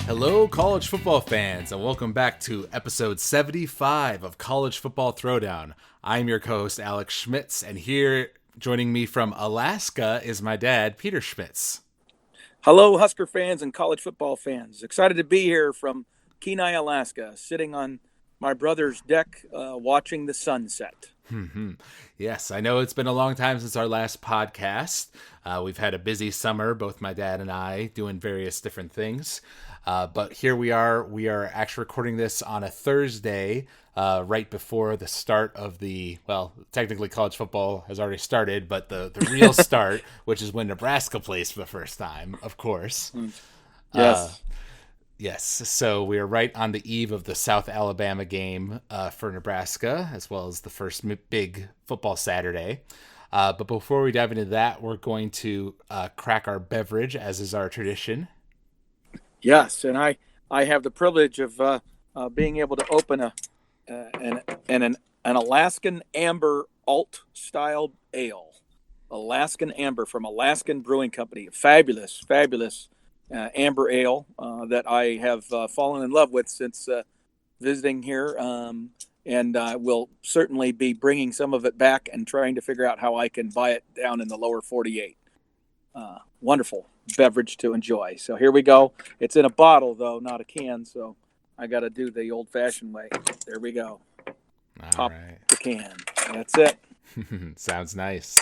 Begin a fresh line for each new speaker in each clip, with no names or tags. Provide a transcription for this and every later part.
Hello, college football fans, and welcome back to episode 75 of College Football Throwdown. I'm your co-host, Alex Schmitz, and here joining me from Alaska is my dad, Peter Schmitz.
Hello, Husker fans and college football fans. Excited to be here from Kenai, Alaska, sitting on my brother's deck watching the sunset.
Yes, I know it's been a long time since our last podcast. We've had a busy summer, both my dad and I, doing various different things. But here we are. We are actually recording this on a Thursday, right before the start of technically college football has already started, but the real start, which is when Nebraska plays for the first time, of course.
Yes.
Yes, so we are right on the eve of the South Alabama game for Nebraska, as well as the first big football Saturday. But before we dive into that, we're going to crack our beverage, as is our tradition.
Yes, and I have the privilege of being able to open an Alaskan Amber alt-style ale. Alaskan Amber from Alaskan Brewing Company. Fabulous amber ale that I have fallen in love with since visiting here, and I will certainly be bringing some of it back and trying to figure out how I can buy it down in the lower 48. Wonderful beverage to enjoy. So here we go. It's in a bottle, though, not a can, so I got to do the old-fashioned way. There we go. Pop the can. That's it.
Sounds nice.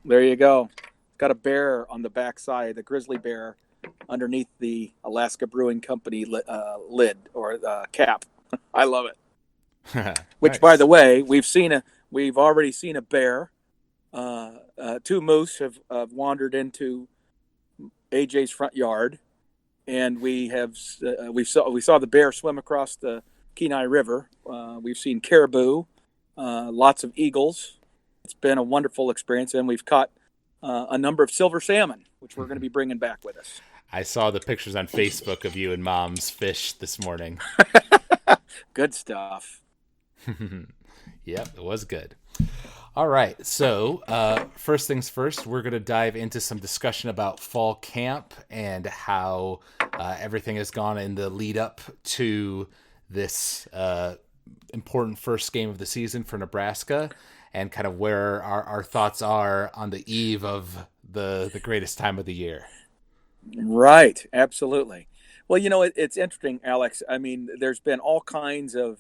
There you go. Got a bear on the back side, a grizzly bear, underneath the Alaska Brewing Company lid or cap. I love it. Which, nice. By the way, we've already seen a bear. Two moose have wandered into AJ's front yard, and we saw the bear swim across the Kenai River. We've seen caribou, lots of eagles. It's been a wonderful experience, and we've caught a number of silver salmon, which we're going to be bringing back with us.
I saw the pictures on Facebook of you and Mom's fish this morning.
Good stuff.
Yep, it was good. All right, so first things first, we're going to dive into some discussion about fall camp and how everything has gone in the lead up to this important first game of the season for Nebraska, and kind of where our thoughts are on the eve of the greatest time of the year.
Right, absolutely. Well, it's interesting, Alex. I mean, there's been all kinds of,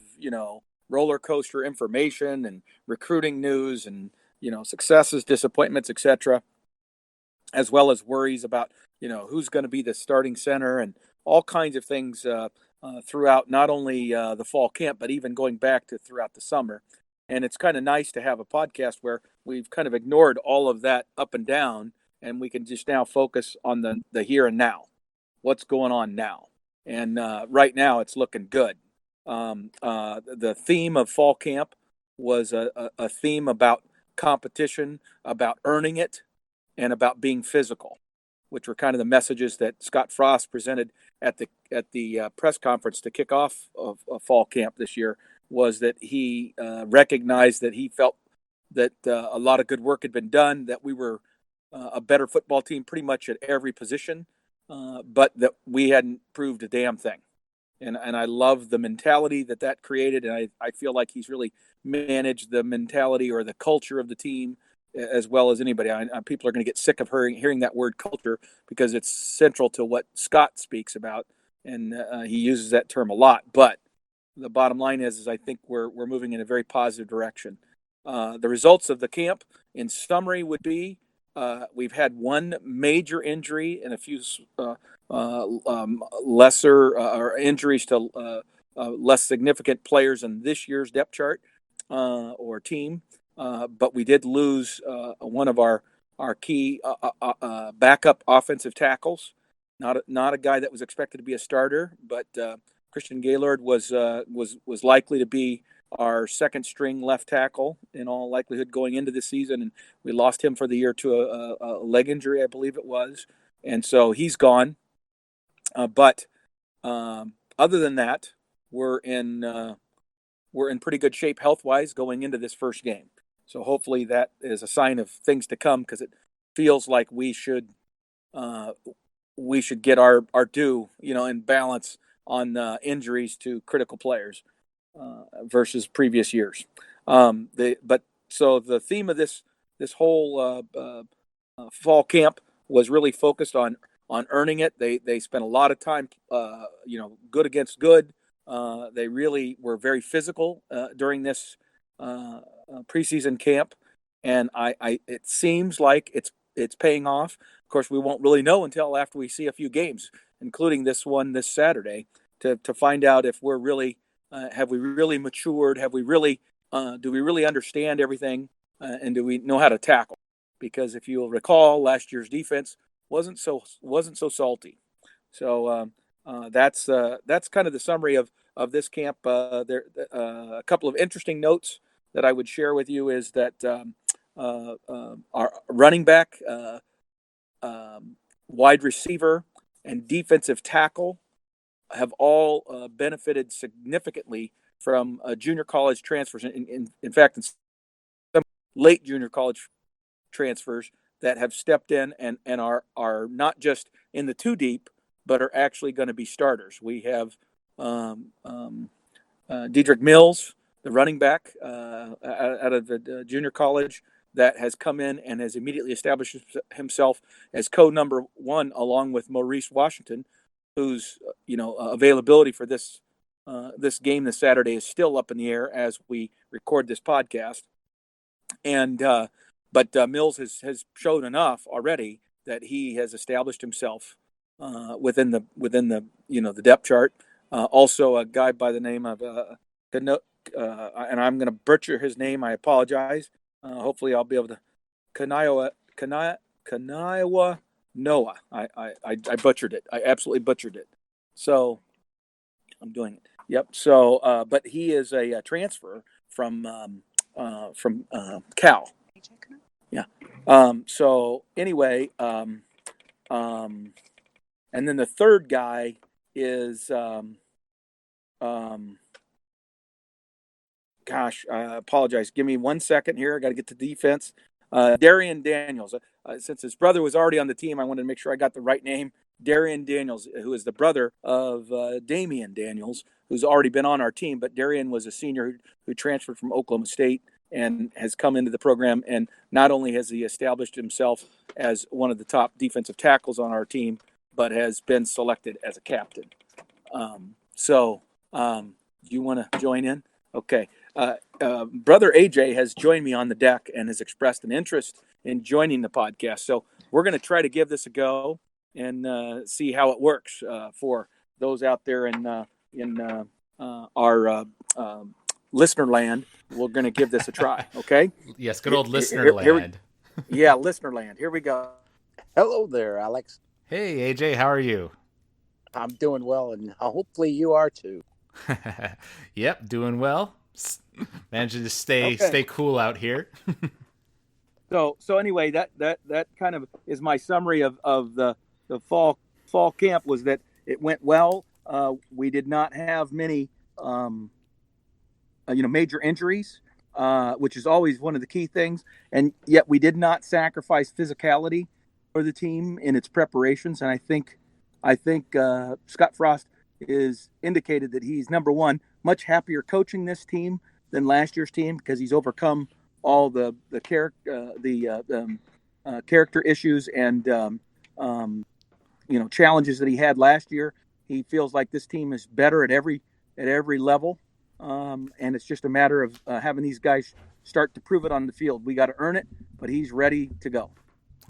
roller coaster information and recruiting news and, successes, disappointments, etc., as well as worries about, who's going to be the starting center and all kinds of things throughout not only the fall camp, but even going back to throughout the summer. And it's kind of nice to have a podcast where we've kind of ignored all of that up and down, and we can just now focus on the here and now. What's going on now? And right now it's looking good. The theme of fall camp was a theme about competition, about earning it, and about being physical, which were kind of the messages that Scott Frost presented at the press conference to kick off of fall camp this year. Was that he recognized that he felt that a lot of good work had been done, that we were a better football team pretty much at every position, but that we hadn't proved a damn thing. And I love the mentality that created, and I feel like he's really managed the mentality or the culture of the team as well as anybody. People are going to get sick of hearing that word culture because it's central to what Scott speaks about, and he uses that term a lot. But the bottom line is I think we're moving in a very positive direction. The results of the camp, in summary, would be we've had one major injury and a few lesser or injuries to less significant players in this year's depth chart or team. But we did lose one of our key backup offensive tackles. Not a guy that was expected to be a starter, but Christian Gaylord was likely to be our second string left tackle in all likelihood going into the season, and we lost him for the year to a leg injury, I believe it was, and so he's gone. But other than that, we're in pretty good shape health wise going into this first game. So hopefully that is a sign of things to come, because it feels like uh, we should get our due, in balance on injuries to critical players versus previous years. But so the theme of this whole fall camp was really focused on earning it. They spent a lot of time, good against good. They really were very physical during this preseason camp, and it seems like it's paying off. Of course, we won't really know until after we see a few games, including this one this Saturday, to find out if we're really have we really matured? Have we really do we really understand everything, and do we know how to tackle? Because if you'll recall, last year's defense wasn't so salty. So that's kind of the summary of this camp. There a couple of interesting notes that I would share with you is that our running back, wide receiver, and defensive tackle have all benefited significantly from junior college transfers. In fact, in some late junior college transfers that have stepped in and are not just in the two deep, but are actually going to be starters. We have Dedrick Mills, the running back out of the junior college, that has come in and has immediately established himself as number one, along with Maurice Washington, whose availability for this game this Saturday is still up in the air as we record this podcast. And but Mills has shown enough already that he has established himself within the depth chart. Also, a guy by the name of and I'm going to butcher his name. I apologize. Hopefully, I'll be able to Kanaiwa Noah. I butchered it. I absolutely butchered it. So I'm doing it. Yep. So, but he is a transfer from Cal. Yeah. So anyway, and then the third guy is gosh, I apologize. Give me 1 second here. I got to get to defense. Darian Daniels. Since his brother was already on the team, I wanted to make sure I got the right name. Darian Daniels, who is the brother of Damian Daniels, who's already been on our team. But Darian was a senior who transferred from Oklahoma State and has come into the program. And not only has he established himself as one of the top defensive tackles on our team, but has been selected as a captain. So you want to join in? Okay. Brother AJ has joined me on the deck and has expressed an interest in joining the podcast. So we're going to try to give this a go and see how it works for those out there in our listener land. We're going to give this a try. Okay.
Yes, good old listener land.
Yeah, listener land. Here we go.
Hello there, Alex.
Hey, AJ, how are you?
I'm doing well, and hopefully you are too.
Yep, doing well. Managing to stay cool out here.
So anyway, that kind of is my summary of the fall camp. Was that it went well. We did not have many major injuries, which is always one of the key things, and yet we did not sacrifice physicality for the team in its preparations. And I think Scott Frost is indicated that he's, number one, much happier coaching this team than last year's team, because he's overcome all the character issues and challenges that he had last year. He feels like this team is better at every level, and it's just a matter of having these guys start to prove it on the field. We got to earn it, but he's ready to go.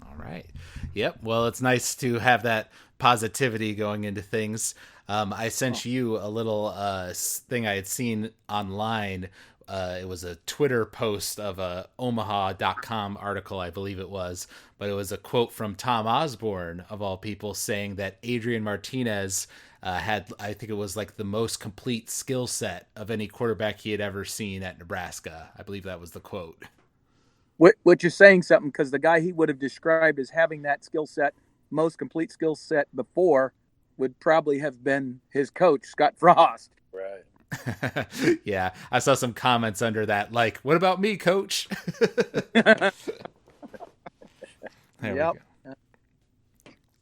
All right. Yep. Well, it's nice to have that positivity going into things. I sent you a little thing I had seen online. It was a Twitter post of a Omaha.com article, I believe it was, but it was a quote from Tom Osborne, of all people, saying that Adrian Martinez had, I think it was like the most complete skill set of any quarterback he had ever seen at Nebraska. I believe that was the quote.
Which is saying something, because the guy he would have described as having that skill set, most complete skill set before, would probably have been his coach, Scott Frost.
Right.
Yeah, I saw some comments under that, like, "What about me, coach?" There we
Yep.
go.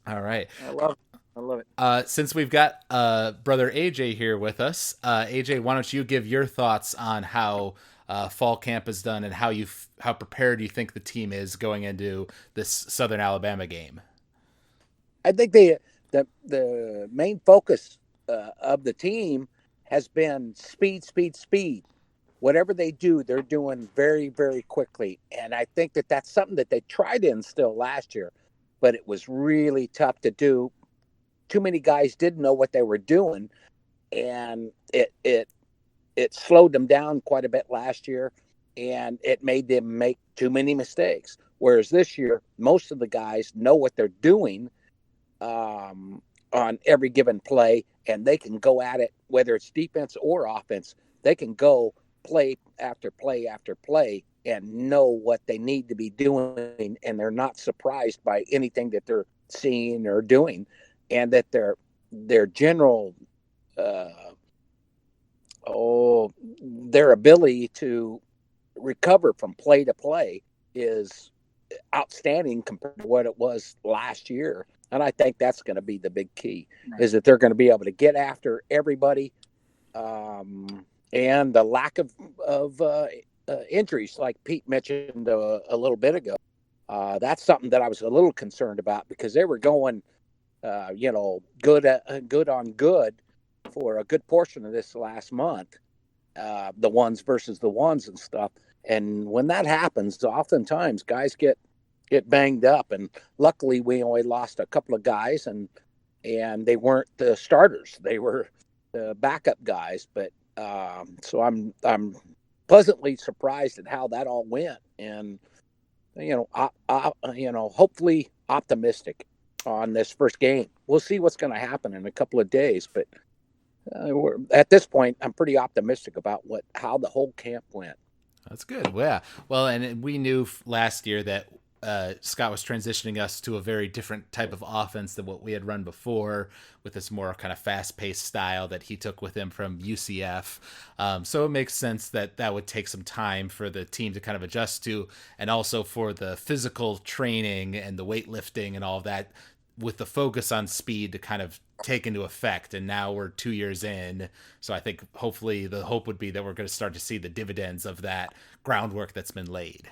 All right.
I love it. I love it.
Since we've got brother AJ here with us, AJ, why don't you give your thoughts on how fall camp is done and how prepared you think the team is going into this Southern Alabama game?
I think the main focus of the team has been speed, speed, speed. Whatever they do, they're doing very, very quickly, and I think that that's something that they tried to instill last year, but it was really tough to do. Too many guys didn't know what they were doing, and it slowed them down quite a bit last year, and it made them make too many mistakes. Whereas this year, most of the guys know what they're doing on every given play, and they can go at it, whether it's defense or offense. They can go play after play after play and know what they need to be doing, and they're not surprised by anything that they're seeing or doing, and that their general uh, their ability to recover from play to play is outstanding compared to what it was last year. And I think that's going to be the big key, right, is that they're going to be able to get after everybody. And the lack of injuries, like Pete mentioned a little bit ago, that's something that I was a little concerned about, because they were going, good on good for a good portion of this last month, the ones versus the ones and stuff. And when that happens, oftentimes guys get banged up. And luckily, we only lost a couple of guys, and they weren't the starters; they were the backup guys. But so I'm pleasantly surprised at how that all went, and hopefully optimistic on this first game. We'll see what's going to happen in a couple of days, but at this point, I'm pretty optimistic about how the whole camp went.
That's good. Yeah. Well, and we knew last year that Scott was transitioning us to a very different type of offense than what we had run before, with this more kind of fast-paced style that he took with him from UCF. So it makes sense that that would take some time for the team to kind of adjust to, and also for the physical training and the weightlifting and all of that, with the focus on speed to kind of take into effect. And now we're 2 years in. So I think hopefully the hope would be that we're going to start to see the dividends of that groundwork that's been laid.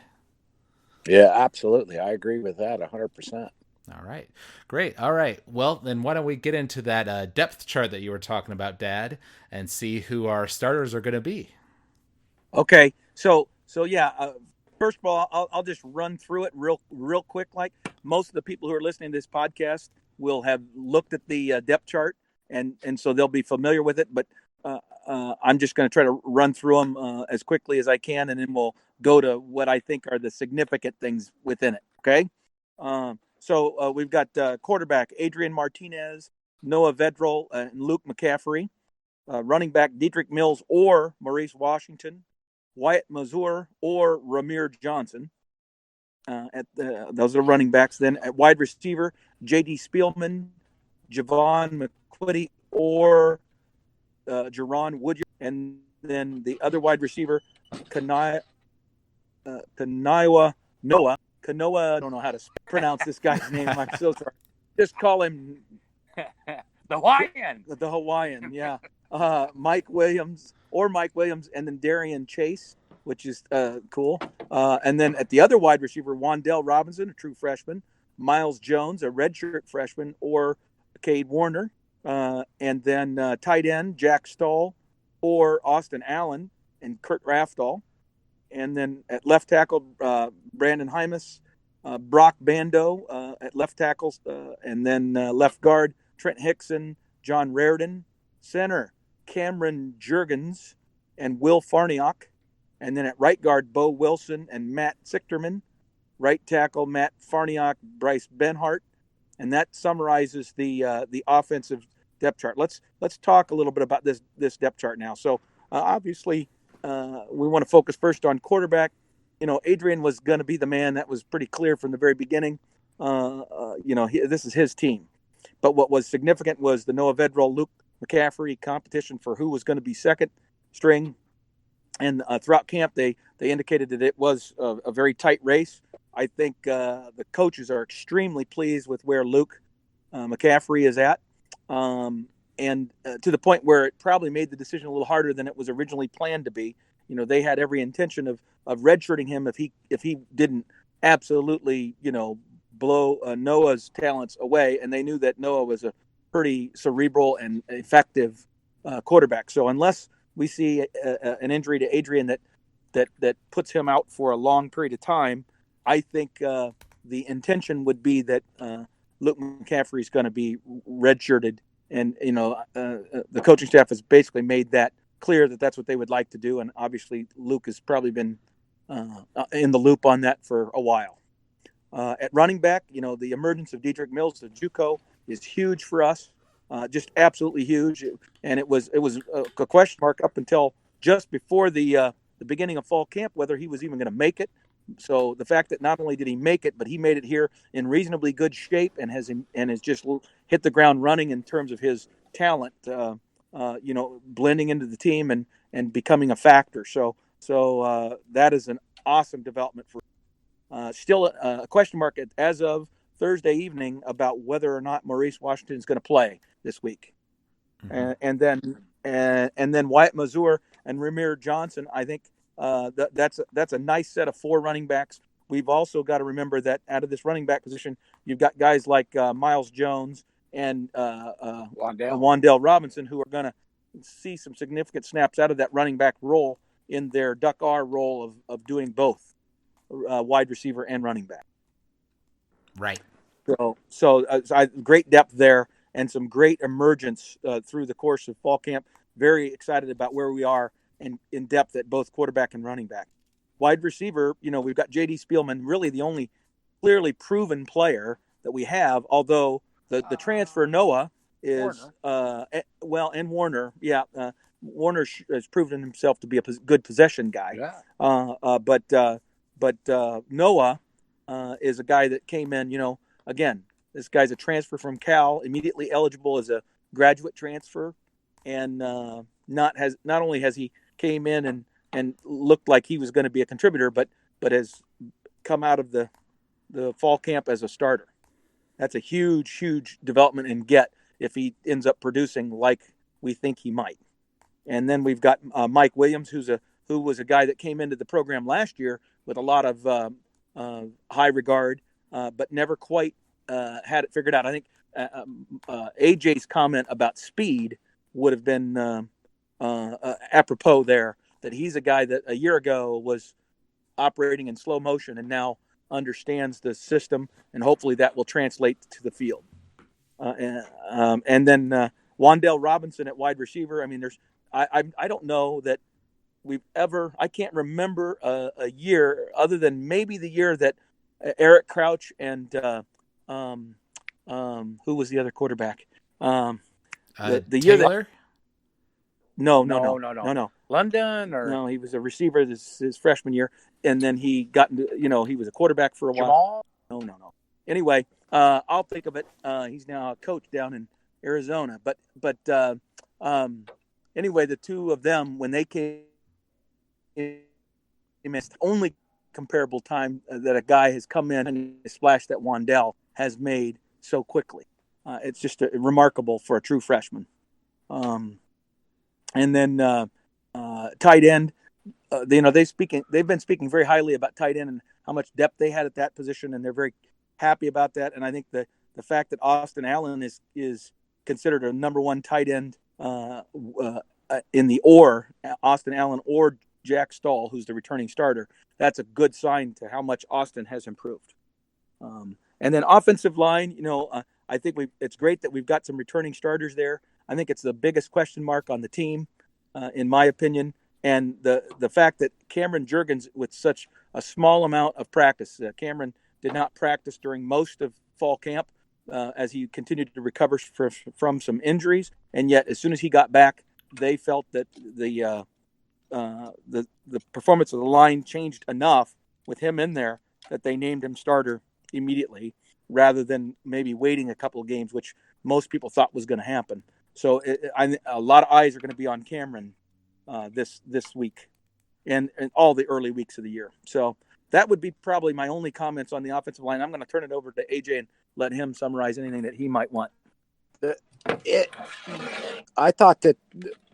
Yeah, absolutely. I agree with that 100%.
All right, great. All right. Well, then why don't we get into that depth chart that you were talking about, Dad, and see who our starters are going to be.
Okay. So yeah, first of all, I'll just run through it real quick. Like, most of the people who are listening to this podcast will have looked at the depth chart, and so they'll be familiar with it. But I'm just going to try to run through them as quickly as I can, and then we'll go to what I think are the significant things within it. Okay. So we've got quarterback Adrian Martinez, Noah Vedral, and Luke McCaffrey. Running back Dietrich Mills or Maurice Washington, Wyatt Mazur or Ramir Johnson. Those are running backs. Then at wide receiver, J.D. Spielman, Javon McQuitty, or Jerron Woodyard. And then the other wide receiver, Kaniwa Noah. Kanoa, I don't know how to pronounce this guy's name. I'm so sorry. Just call him
the Hawaiian.
The Hawaiian, yeah. Mike Williams, and then Darian Chase, which is cool. And then at the other wide receiver, Wandell Robinson, a true freshman, Miles Jones, a redshirt freshman, or Cade Warner. And then tight end, Jack Stahl, or Austin Allen, and Kurt Raftal. And then at left tackle, Brandon Hymas, Brock Bando at left tackles, and then left guard, Trent Hickson, John Raridan, center, Cameron Jurgens, and Will Farniok. And then at right guard, Bo Wilson and Matt Sichterman. Right tackle, Matt Farniok, Bryce Benhart. And that summarizes the offensive depth chart. Let's talk a little bit about this depth chart now. So obviously, we want to focus first on quarterback. Adrian was going to be the man. That was pretty clear from the very beginning. This is his team. But what was significant was the Noah Vedral, Luke McCaffrey competition for who was going to be second. string. And throughout camp, they indicated that it was a very tight race. I think the coaches are extremely pleased with where Luke McCaffrey is at, and to the point where it probably made the decision a little harder than it was originally planned to be. They had every intention of redshirting him if he didn't absolutely blow Noah's talents away, and they knew that Noah was a pretty cerebral and effective quarterback. So unless we see an injury to Adrian that puts him out for a long period of time, I think the intention would be that Luke McCaffrey is going to be redshirted, and the coaching staff has basically made that clear that that's what they would like to do, and obviously Luke has probably been in the loop on that for a while. At running back, the emergence of Dedrick Mills, the JUCO, is huge for us. Just absolutely huge, and it was a question mark up until just before the beginning of fall camp whether he was even going to make it. So the fact that not only did he make it, but he made it here in reasonably good shape and has just hit the ground running in terms of his talent, blending into the team and becoming a factor. So that is an awesome development for. Still a question mark as of Thursday evening about whether or not Maurice Washington is going to play this week. Mm-hmm. and then Wyatt Mazur and Ramir Johnson. I think that's a nice set of 4 running backs. We've also got to remember that out of this running back position, you've got guys like Miles Jones and Wandale Robinson, who are going to see some significant snaps out of that running back role in their Duck R role of doing both wide receiver and running back.
Right.
So great depth there and some great emergence through the course of fall camp. Very excited about where we are and in depth at both quarterback and running back. Wide receiver, we've got J.D. Spielman, really the only clearly proven player that we have, although the transfer Noah is
Warner.
And Warner. Yeah. Warner has proven himself to be a good possession guy.
Yeah.
But Noah is a guy that came in, again, this guy's a transfer from Cal, immediately eligible as a graduate transfer. And not only has he came in and looked like he was going to be a contributor, but has come out of the fall camp as a starter. That's a huge, huge development and get if he ends up producing like we think he might. And then we've got Mike Williams, who was a guy that came into the program last year with a lot of high regard, but never quite had it figured out. I think AJ's comment about speed would have been apropos there, that he's a guy that a year ago was operating in slow motion and now understands the system, and hopefully that will translate to the field. And then Wandale Robinson at wide receiver. I mean, I don't know that I can't remember a year other than maybe the year that Eric Crouch and who was the other quarterback? The year
Taylor?
that no.
London or
no, he was a receiver his freshman year, and then he got into he was a quarterback for a
Jamal?
while. No. Anyway, I'll think of it. He's now a coach down in Arizona, but anyway, the two of them when they came. It's the only comparable time that a guy has come in and splashed that Wandale has made so quickly. It's just remarkable for a true freshman. And then tight end, they've been speaking very highly about tight end and how much depth they had at that position, and they're very happy about that. And I think the fact that Austin Allen is considered a number 1 tight end in the Austin Allen or Jack Stahl, who's the returning starter, that's a good sign to how much Austin has improved. And then offensive line, I think it's great that we've got some returning starters there. I think it's the biggest question mark on the team, in my opinion. And the fact that Cameron Juergens, with such a small amount of practice, Cameron did not practice during most of fall camp as he continued to recover from some injuries. And yet, as soon as he got back, they felt that the performance of the line changed enough with him in there that they named him starter immediately, rather than maybe waiting a couple of games, which most people thought was going to happen. So a lot of eyes are going to be on Cameron this week and all the early weeks of the year. So that would be probably my only comments on the offensive line. I'm going to turn it over to AJ and let him summarize anything that he might want.
I thought that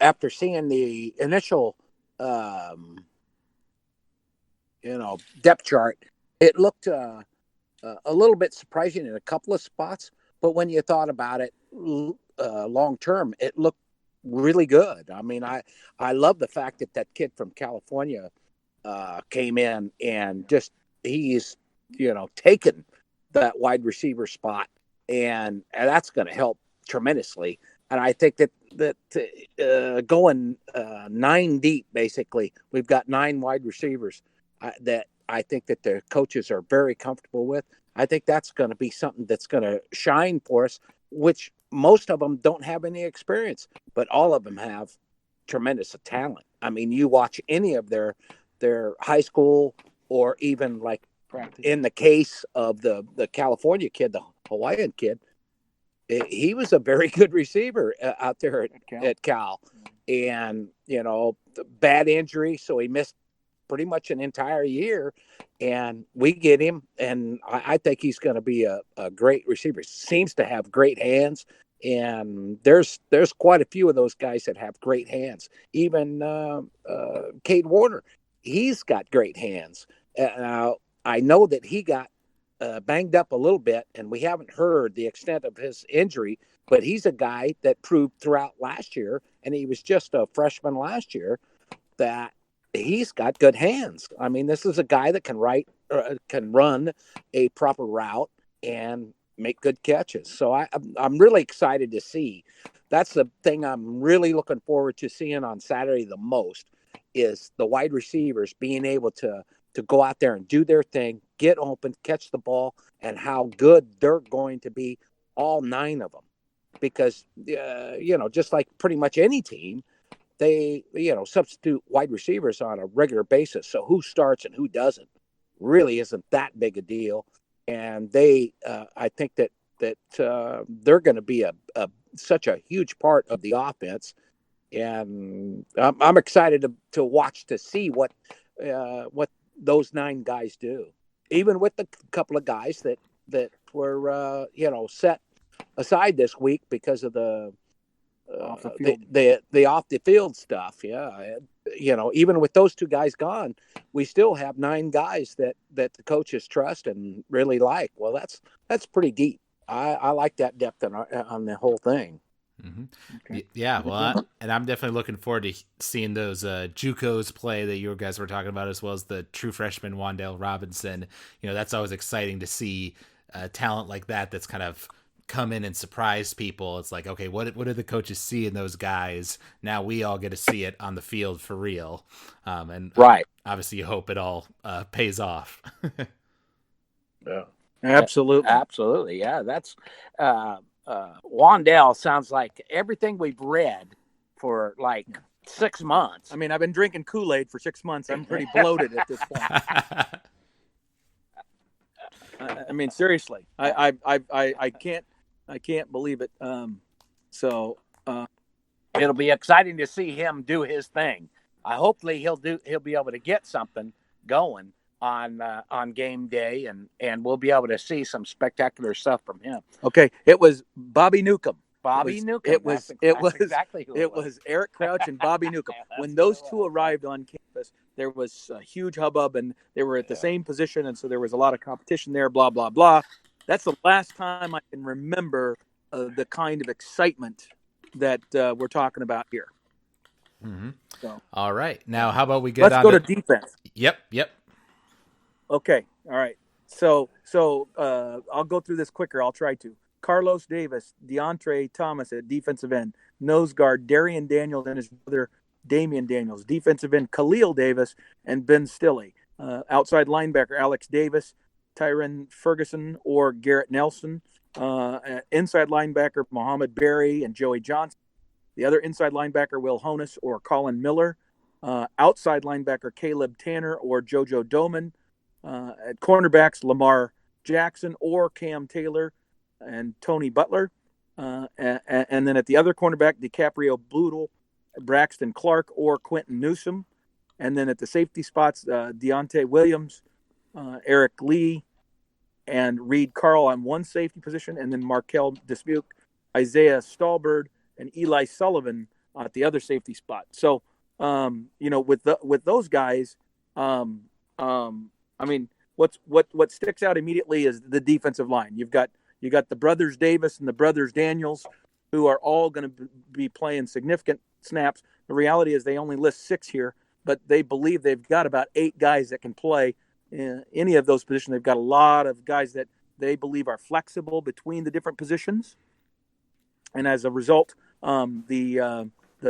after seeing the initial, depth chart, it looked a little bit surprising in a couple of spots. But when you thought about it long term, it looked really good. I mean, I love the fact that that kid from California came in and just he's taken that wide receiver spot, and that's going to help tremendously. And I think that going 9 deep, basically, we've got 9 wide receivers that I think that the coaches are very comfortable with. I think that's going to be something that's going to shine for us, which most of them don't have any experience, but all of them have tremendous talent. I mean, you watch any of their high school or even like
Practice.
In the case of the California kid, the Hawaiian kid, he was a very good receiver out there at Cal. And, bad injury. So he missed pretty much an entire year, and we get him. And I think he's going to be a great receiver. Seems to have great hands. And there's quite a few of those guys that have great hands. Even Cade Warner, he's got great hands. Now, I know that he got banged up a little bit, and we haven't heard the extent of his injury, but he's a guy that proved throughout last year, and he was just a freshman last year, that he's got good hands. I mean, this is a guy that can run a proper route and make good catches. So I'm really excited to see. That's the thing I'm really looking forward to seeing on Saturday the most, is the wide receivers being able to go out there and do their thing, get open, catch the ball, and how good they're going to be, all 9 of them. Because, just like pretty much any team, they, substitute wide receivers on a regular basis. So who starts and who doesn't really isn't that big a deal. And I think that they're going to be such a huge part of the offense. And I'm excited to watch, to see what those 9 guys do, even with the couple of guys that were set aside this week because of the off the field stuff. Yeah, even with those 2 guys gone, we still have 9 guys that the coaches trust and really like. Well, that's pretty deep. I like that depth on the whole thing.
Mm-hmm. Okay. Yeah, well, and I'm definitely looking forward to seeing those JUCOs play that you guys were talking about, as well as the true freshman Wandale Robinson. That's always exciting to see talent like that that's kind of come in and surprise people. It's like, okay, what do the coaches see in those guys? Now we all get to see it on the field for real. And
right.
Obviously you hope it all pays off.
Yeah.
Absolutely.
Yeah, that's Wandale sounds like everything we've read for like 6 months.
I mean, I've been drinking Kool-Aid for 6 months. I'm pretty bloated at this point. I mean, seriously, I can't believe it. So
it'll be exciting to see him do his thing. Hopefully he'll be able to get something going on game day, and we'll be able to see some spectacular stuff from him.
Okay, it was Bobby Newcomb.
It was exactly who
it was Eric Crouch and Bobby Newcomb. When those 2 arrived on campus, there was a huge hubbub, and they were at the same position, and so there was a lot of competition there. Blah blah blah. That's the last time I can remember the kind of excitement that we're talking about here.
Mm-hmm.
So,
all right, now how about we get
let's
on
go to defense.
Yep.
Okay, all right. So I'll go through this quicker. I'll try to. Carlos Davis, DeAndre Thomas at defensive end. Nose guard, Darian Daniels and his brother, Damian Daniels. Defensive end, Khalil Davis and Ben Stilley. Outside linebacker, Alex Davis, Tyron Ferguson or Garrett Nelson. Inside linebacker, Muhammad Berry and Joey Johnson. The other inside linebacker, Will Honus or Colin Miller. Outside linebacker, Caleb Tanner or JoJo Doman. At cornerbacks, Lamar Jackson or Cam Taylor and Tony Butler. And then at the other cornerback, DiCaprio Boodle Braxton Clark or Quentin Newsom. And then at the safety spots, Deontay Williams, Eric Lee, and Reed Carl on one safety position, and then Markel Dismuke, Isaiah Stallbird, and Eli Sullivan at the other safety spot. So, with those guys, I mean, what sticks out immediately is the defensive line. You got the brothers Davis and the brothers Daniels, who are all going to be playing significant snaps. The reality is they only list 6 here, but they believe they've got about 8 guys that can play in any of those positions. They've got a lot of guys that they believe are flexible between the different positions, and as a result, the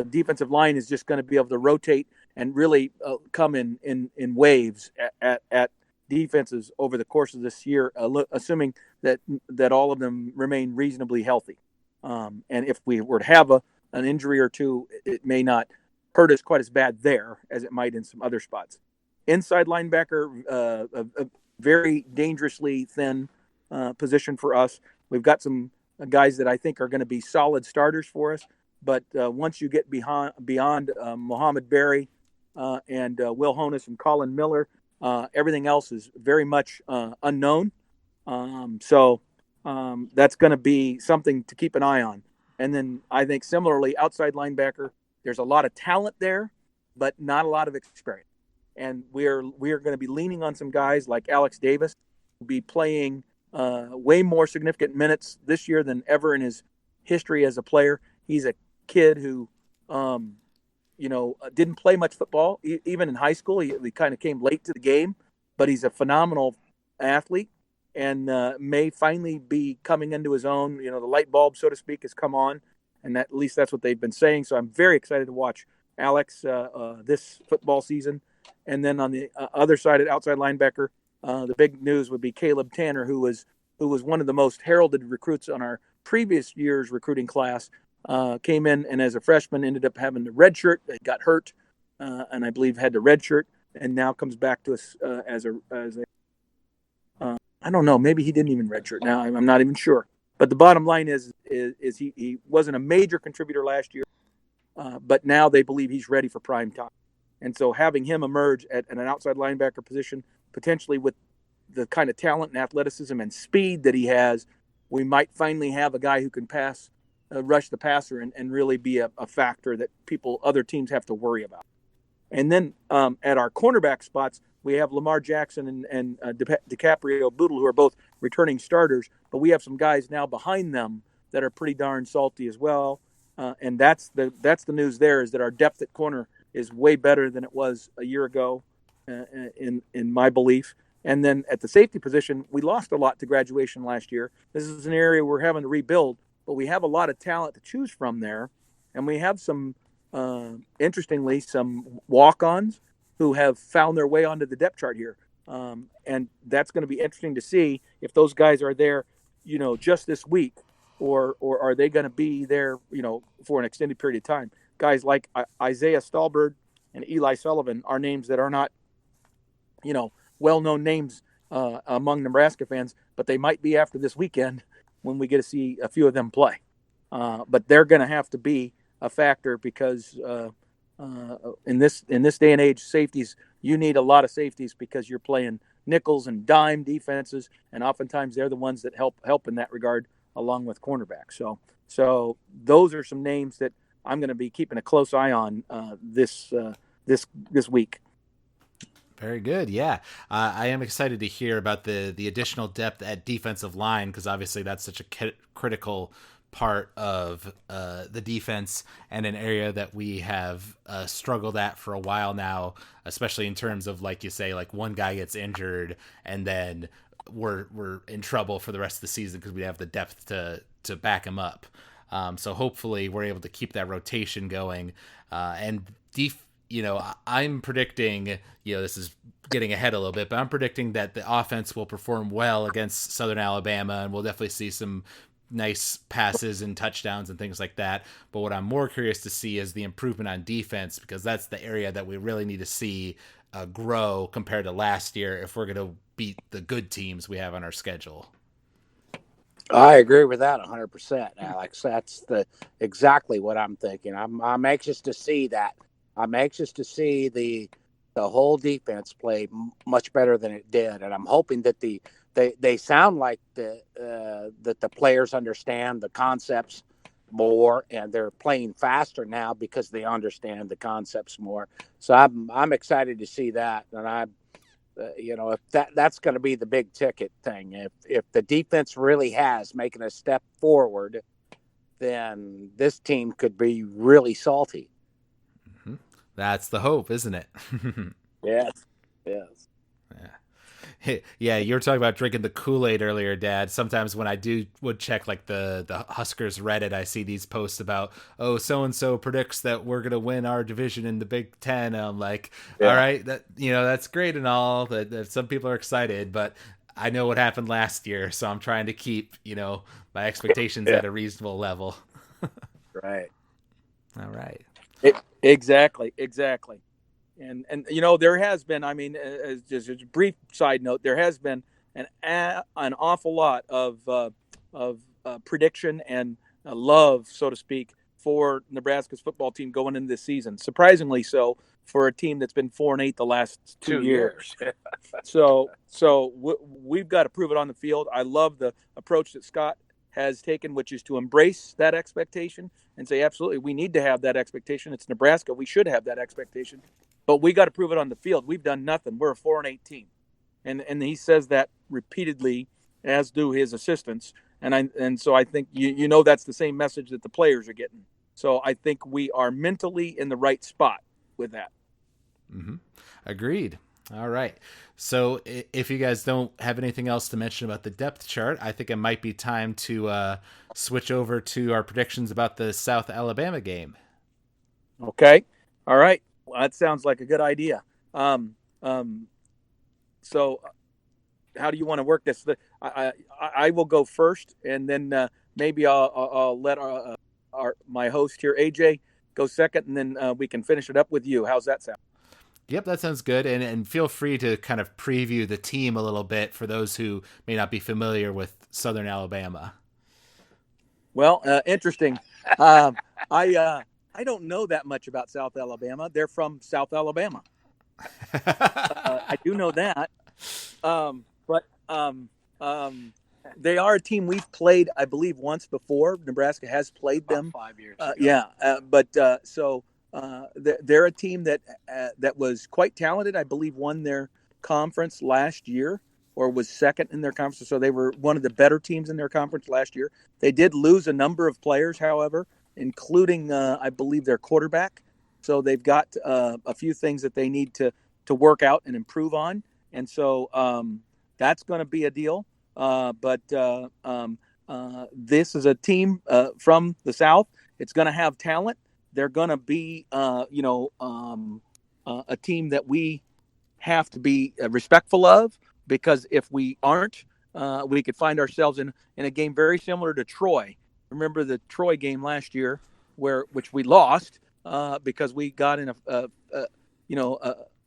defensive line is just going to be able to rotate and really come in waves at defenses over the course of this year, assuming that all of them remain reasonably healthy. And if we were to have an injury or two, it may not hurt us quite as bad there as it might in some other spots. Inside linebacker, a very dangerously thin position for us. We've got some guys that I think are going to be solid starters for us. But once you get beyond Mohamed Berry and Will Honus and Colin Miller, everything else is very much unknown. So that's going to be something to keep an eye on. And then I think similarly, outside linebacker, there's a lot of talent there, but not a lot of experience. And we are going to be leaning on some guys like Alex Davis, who will be playing way more significant minutes this year than ever in his history as a player. He's a kid who, didn't play much football, even in high school. He kind of came late to the game, but he's a phenomenal athlete and may finally be coming into his own. The light bulb, so to speak, has come on, and at least that's what they've been saying. So I'm very excited to watch Alex this football season. And then on the other side, at outside linebacker, the big news would be Caleb Tanner, who was one of the most heralded recruits on our previous year's recruiting class. Came in and as a freshman ended up having the red shirt. Got hurt, and I believe had the red shirt, and now comes back to us as a I don't know, maybe he didn't even redshirt. Now I'm not even sure. But the bottom line is he wasn't a major contributor last year, but now they believe he's ready for prime time. And so having him emerge at an outside linebacker position, potentially with the kind of talent and athleticism and speed that he has, we might finally have a guy who can rush the passer and really be a factor that other teams have to worry about. And then at our cornerback spots, we have Lamar Jackson and DiCaprio Boodle, who are both returning starters, but we have some guys now behind them that are pretty darn salty as well. And that's the news there, is that our depth at corner is way better than it was a year ago, in my belief. And then at the safety position, we lost a lot to graduation last year. This is an area we're having to rebuild, but we have a lot of talent to choose from there. And we have some, interestingly, some walk-ons who have found their way onto the depth chart here. And that's going to be interesting to see if those guys are there, just this week, or are they going to be there, for an extended period of time. Guys like Isaiah Stallbird and Eli Sullivan are names that are not, well-known names among Nebraska fans, but they might be after this weekend when we get to see a few of them play. But they're going to have to be a factor because in this day and age, safeties, you need a lot of safeties because you're playing nickels and dime defenses, and oftentimes they're the ones that help in that regard, along with cornerbacks. So those are some names that I'm going to be keeping a close eye on this week.
Very good. Yeah. I am excited to hear about the additional depth at defensive line, because obviously that's such a critical part of the defense and an area that we have struggled at for a while now, especially in terms of, like you say, like one guy gets injured and then we're in trouble for the rest of the season because we have the depth to back him up. So hopefully we're able to keep that rotation going. I'm predicting, this is getting ahead a little bit, but I'm predicting that the offense will perform well against Southern Alabama, and we'll definitely see some nice passes and touchdowns and things like that. But what I'm more curious to see is the improvement on defense, because that's the area that we really need to see grow compared to last year if we're going to beat the good teams we have on our schedule.
I agree with that 100%, Alex. That's exactly what I'm thinking. I'm anxious to see that. I'm anxious to see the whole defense play much better than it did, and I'm hoping that they sound like that the players understand the concepts more, and they're playing faster now because they understand the concepts more. So I'm excited to see that, and if that's going to be the big ticket thing. If the defense really has making a step forward, then this team could be really salty.
Mm-hmm. That's the hope, isn't it?
Yes. Yes.
Yeah. Yeah, you were talking about drinking the Kool-Aid earlier, Dad. Sometimes when I would check like the Huskers Reddit, I see these posts about, oh, so and so predicts that we're gonna win our division in the Big Ten. And I'm like, all right, that's great and all. That some people are excited, but I know what happened last year, so I'm trying to keep my expectations at a reasonable level.
Right.
All right.
Exactly. And there has been, I mean, as just a brief side note, there has been an awful lot of prediction and love, so to speak, for Nebraska's football team going into this season. Surprisingly so for a team that's been 4-8 the last 2 years. We've got to prove it on the field. I love the approach that Scott has taken, which is to embrace that expectation and say, absolutely, we need to have that expectation. It's Nebraska. We should have that expectation. But we got to prove it on the field. We've done nothing. We're a 4-8 team, and he says that repeatedly, as do his assistants. And so I think that's the same message that the players are getting. So I think we are mentally in the right spot with that.
Mm-hmm. Agreed. All right. So if you guys don't have anything else to mention about the depth chart, I think it might be time to switch over to our predictions about the South Alabama game.
Okay. All right. Well, that sounds like a good idea. So how do you want to work this? I will go first, and then maybe I'll let my host here, AJ, go second, and then we can finish it up with you. How's that sound?
Yep, that sounds good. And feel free to kind of preview the team a little bit for those who may not be familiar with Southern Alabama.
Well, interesting. I don't know that much about South Alabama. They're from South Alabama. I do know that. But they are a team we've played, I believe, once before. Nebraska has played them
5 years ago.
So they're a team that was quite talented. I believe won their conference last year or was second in their conference. So they were one of the better teams in their conference last year. They did lose a number of players, however, including, I believe, their quarterback. So they've got a few things that they need to work out and improve on. And so that's going to be a deal. But this is a team from the South. It's going to have talent. They're going to be, a team that we have to be respectful of, because if we aren't, we could find ourselves in a game very similar to Troy. Remember the Troy game last year, which we lost because we got in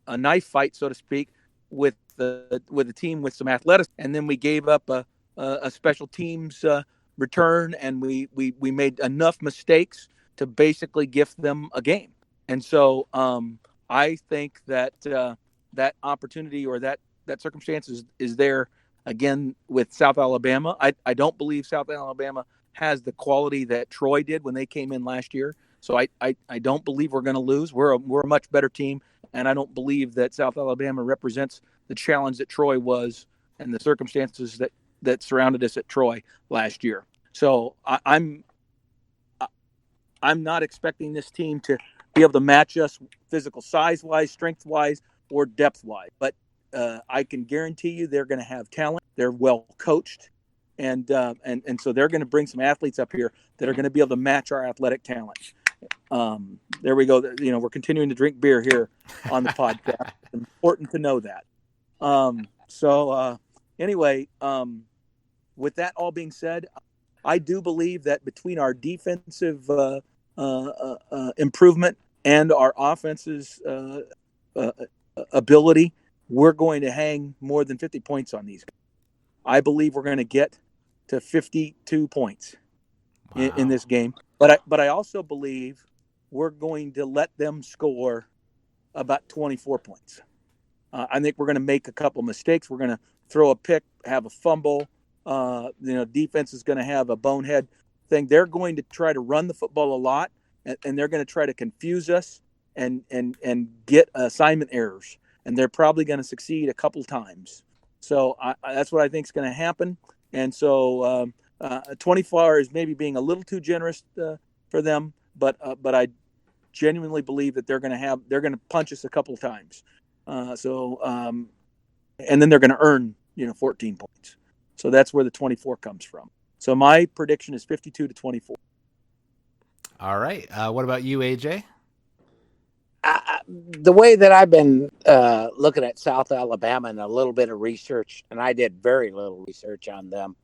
a knife fight, so to speak, with the team with some athleticism, and then we gave up a special teams return, and we made enough mistakes to basically gift them a game. And so I think that that opportunity or that circumstance is there again with South Alabama. I don't believe South Alabama has the quality that Troy did when they came in last year. So I don't believe we're going to lose. We're a much better team, and I don't believe that South Alabama represents the challenge that Troy was and the circumstances that surrounded us at Troy last year. So I'm not expecting this team to be able to match us physical size-wise, strength-wise, or depth-wise. But I can guarantee you they're going to have talent. They're well coached, and so they're going to bring some athletes up here that are going to be able to match our athletic talent. There we go. We're continuing to drink beer here on the podcast. It's important to know that. Anyway, with that all being said, I do believe that between our defensive improvement and our offense's ability, we're going to hang more than 50 points on these guys. I believe we're going to get to 52 points in
Wow.
this game. But I also believe we're going to let them score about 24 points. I think we're going to make a couple mistakes. We're going to throw a pick, have a fumble. Defense is going to have a bonehead thing. They're going to try to run the football a lot, and they're going to try to confuse us and get assignment errors. And they're probably going to succeed a couple times. So that's what I think is going to happen. And so 24 is maybe being a little too generous for them, but I genuinely believe that they're going to punch us a couple of times. And then they're going to earn 14 points. So that's where the 24 comes from. So my prediction is 52-24.
All right. What about you, AJ?
The way that I've been looking at South Alabama and a little bit of research, and I did very little research on them,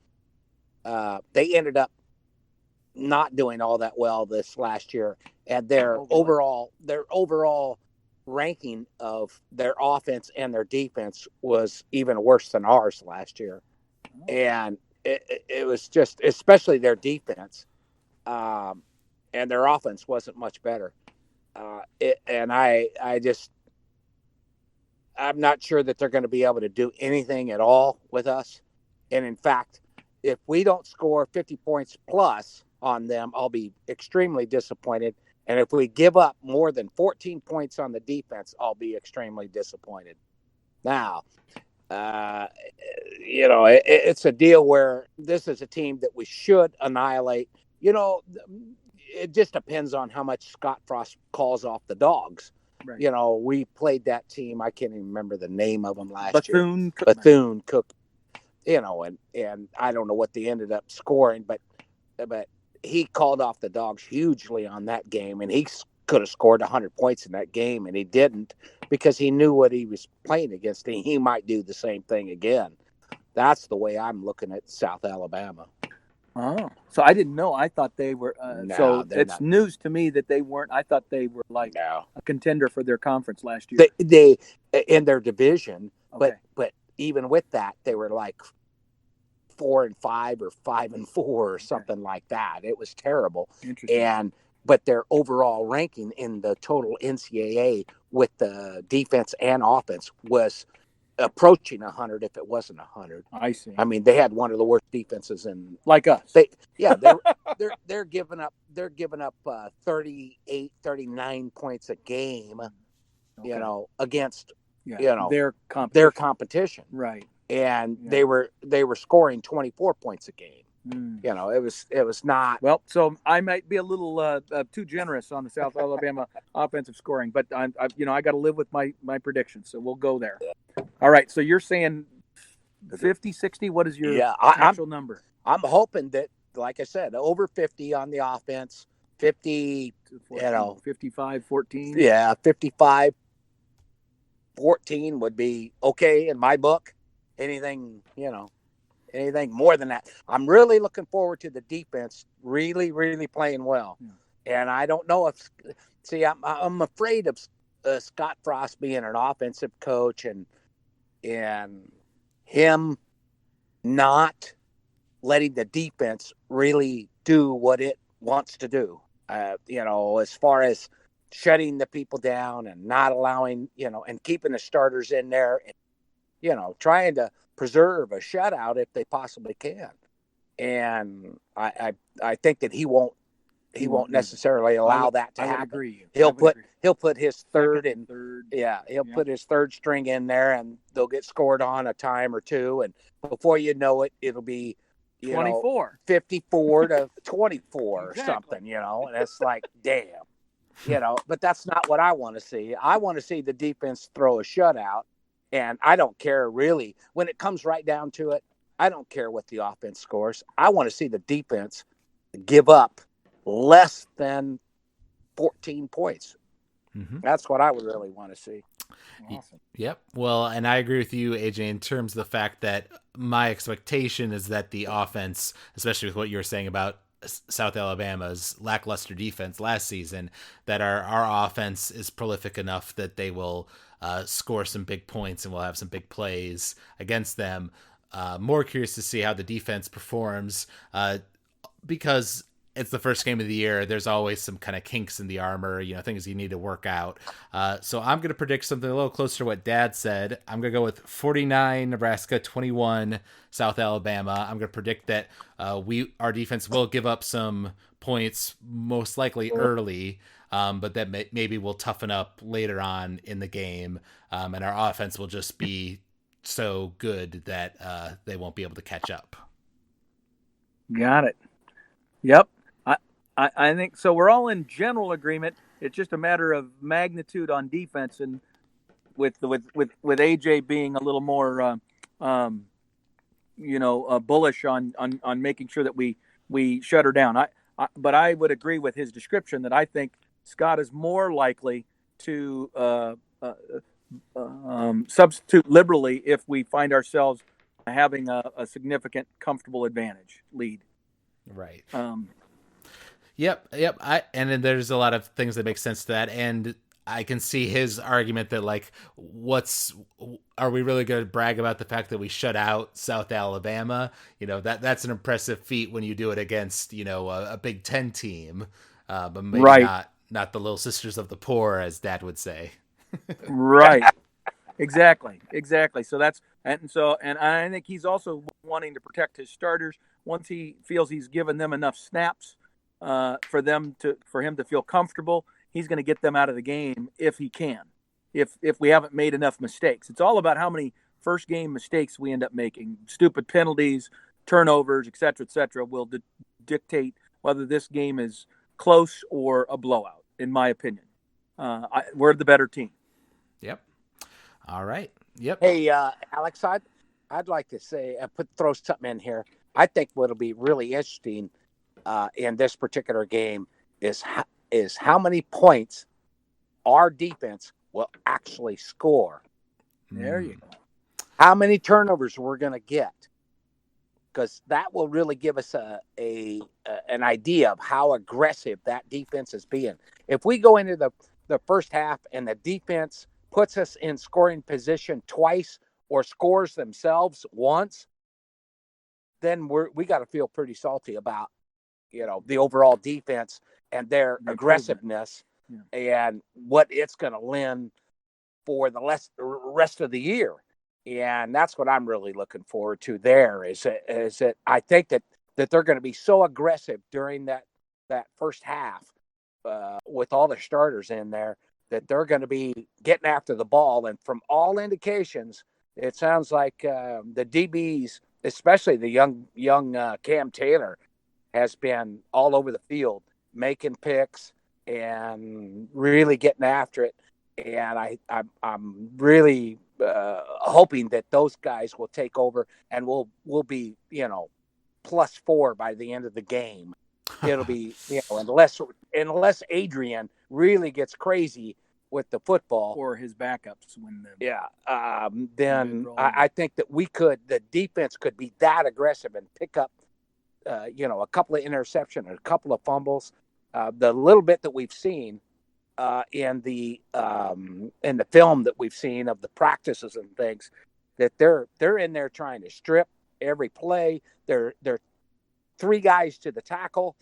they ended up not doing all that well this last year, and their overall ranking of their offense and their defense was even worse than ours last year. And it was just, especially their defense, and their offense wasn't much better. I'm not sure that they're going to be able to do anything at all with us. And in fact, if we don't score 50 points plus on them, I'll be extremely disappointed. And if we give up more than 14 points on the defense, I'll be extremely disappointed. Now, it's a deal where this is a team that we should annihilate. It just depends on how much Scott Frost calls off the dogs. Right. We played that team. I can't even remember the name of them last year. Bethune Cook. And I don't know what they ended up scoring, but he called off the dogs hugely on that game, and he could have scored 100 points in that game, and he didn't because he knew what he was playing against, and he might do the same thing again. That's the way I'm looking at South Alabama.
Oh, so I didn't know. I thought they were. So it's news to me that they weren't. I thought they were like a contender for their conference last year.
They in their division, okay. but even with that, they were like 4-5 or 5-4 or something like that. It was terrible. Interesting. But their overall ranking in the total NCAA with the defense and offense was approaching 100 if it wasn't 100.
I see.
I mean, they had one of the worst defenses in
like us.
They're giving up 38, 39 points a game, against
their
competition.
Right.
And they were scoring 24 points a game. It was not
well. So I might be a little too generous on the South Alabama offensive scoring, but I got to live with my predictions. So we'll go there. All right. So you're saying 50, 60. What is your actual number?
I'm hoping that, like I said, over 50 on the offense, 50,
55, 14.
Yeah, 55, 14 would be okay in my book. Anything more than that. I'm really looking forward to the defense really, really playing well. Yeah. And I don't know I'm afraid of Scott Frost being an offensive coach and him not letting the defense really do what it wants to do. As far as shutting the people down and not allowing, and keeping the starters in there and, trying to preserve a shutout if they possibly can. And I think that he won't necessarily allow that to happen.
I agree.
He'll put his third put his third string in there, and they'll get scored on a time or two, and before you know it, it'll be
24,
54 to 24 or something, and it's like, damn, but that's not what I want to see. I want to see the defense throw a shutout. And I don't care really when it comes right down to it. I don't care what the offense scores. I want to see the defense give up less than 14 points. Mm-hmm. That's what I would really want to see.
Awesome. Yep. Well, and I agree with you, AJ, in terms of the fact that my expectation is that the offense, especially with what you were saying about South Alabama's lackluster defense last season, that our offense is prolific enough that they will score some big points and we'll have some big plays against them. more curious to see how the defense performs because it's the first game of the year. There's always some kind of kinks in the armor, things you need to work out. So I'm going to predict something a little closer to what Dad said. I'm going to go with 49 Nebraska, 21 South Alabama. I'm going to predict that our defense will give up some points, most likely early, but that maybe we'll toughen up later on in the game, and our offense will just be so good that they won't be able to catch up.
Got it. Yep. I think so. We're all in general agreement. It's just a matter of magnitude on defense, and with AJ being a little more, bullish on making sure that we shut her down. But I would agree with his description that I think Scott is more likely to substitute liberally if we find ourselves having a significant, comfortable advantage lead.
Right. Yep. And then there's a lot of things that make sense to that. And I can see his argument that are we really going to brag about the fact that we shut out South Alabama? That's an impressive feat when you do it against, a Big Ten team, but maybe
right.
not the little sisters of the poor, as Dad would say.
Right. Exactly. So and I think he's also wanting to protect his starters. Once he feels he's given them enough snaps for him to feel comfortable, he's going to get them out of the game if he can. If we haven't made enough mistakes, it's all about how many first game mistakes we end up making. Stupid penalties, turnovers, et cetera, will dictate whether this game is close or a blowout. In my opinion, we're the better team.
Yep. All right. Yep.
Hey, Alex, I'd like to say, throw something in here. I think what'll be really interesting in this particular game is how many points our defense will actually score.
There you go.
How many turnovers we're going to get, because that will really give us an idea of how aggressive that defense is being. If we go into the first half and the defense puts us in scoring position twice or scores themselves once, then we got to feel pretty salty about, the overall defense and their aggressiveness and what it's going to lend for the rest of the year. And that's what I'm really looking forward to there is that I think that they're going to be so aggressive during that first half with all the starters in there that they're going to be getting after the ball. And from all indications, it sounds like the DBs, especially the young Cam Taylor, has been all over the field making picks and really getting after it. And I'm really hoping that those guys will take over and we'll be +4 by the end of the game. It'll be unless Adrian really gets crazy with the football
or his backups when
then I think that the defense could be that aggressive and pick up a couple of interceptions and a couple of fumbles. The little bit that we've seen in the film that we've seen of the practices and things, that they're in there trying to strip every play. They're 3 guys to the tackle,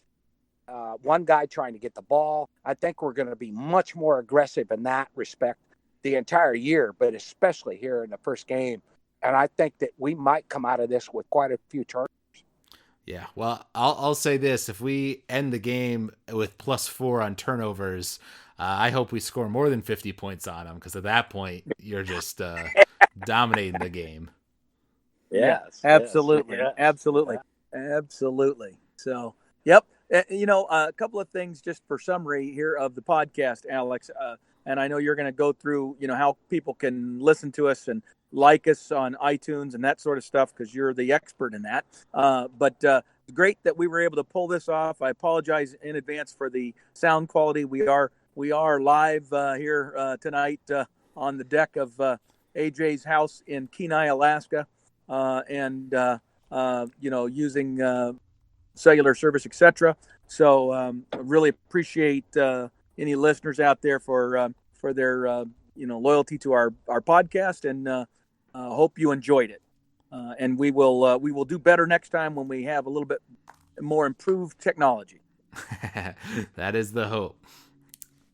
1 guy trying to get the ball. I think we're going to be much more aggressive in that respect the entire year, but especially here in the first game. And I think that we might come out of this with quite a few turnovers.
Yeah, well, I'll say this: if we end the game with +4 on turnovers, I hope we score more than 50 points on them, because at that point, you're just dominating the game.
Yes, absolutely, yes. Absolutely. So, yep. A couple of things just for summary here of the podcast, Alex. And I know you're going to go through, how people can listen to us and like us on iTunes and that sort of stuff, because you're the expert in that. But it's great that we were able to pull this off. I apologize in advance for the sound quality. We are live here tonight on the deck of AJ's house in Kenai, Alaska, and using cellular service, etc. So I really appreciate any listeners out there for their loyalty to our podcast, and hope you enjoyed it. and we will do better next time when we have a little bit more improved technology.
That is the hope.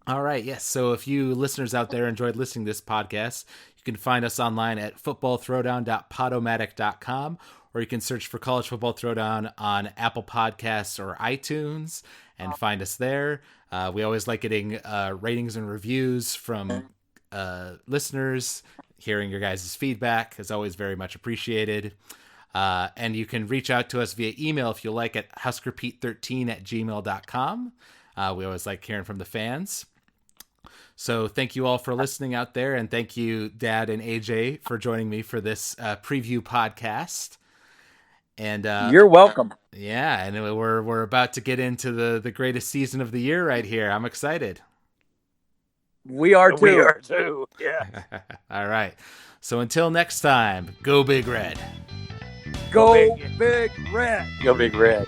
All right, yes. So if you listeners out there enjoyed listening to this podcast, you can find us online at footballthrowdown.podomatic.com, or you can search for College Football Throwdown on Apple Podcasts or iTunes and find us there. We always like getting ratings and reviews from listeners. Hearing your guys' feedback is always very much appreciated. And you can reach out to us via email if you like at huskerpete13@gmail.com. We always like hearing from the fans. So thank you all for listening out there, and thank you, Dad and AJ, for joining me for this preview podcast. And
you're welcome.
Yeah, and we're about to get into the greatest season of the year right here. I'm excited.
We are too.
We are too. Yeah.
All right. So until next time, go Big Red.
Go Big Red.
Go Big Red.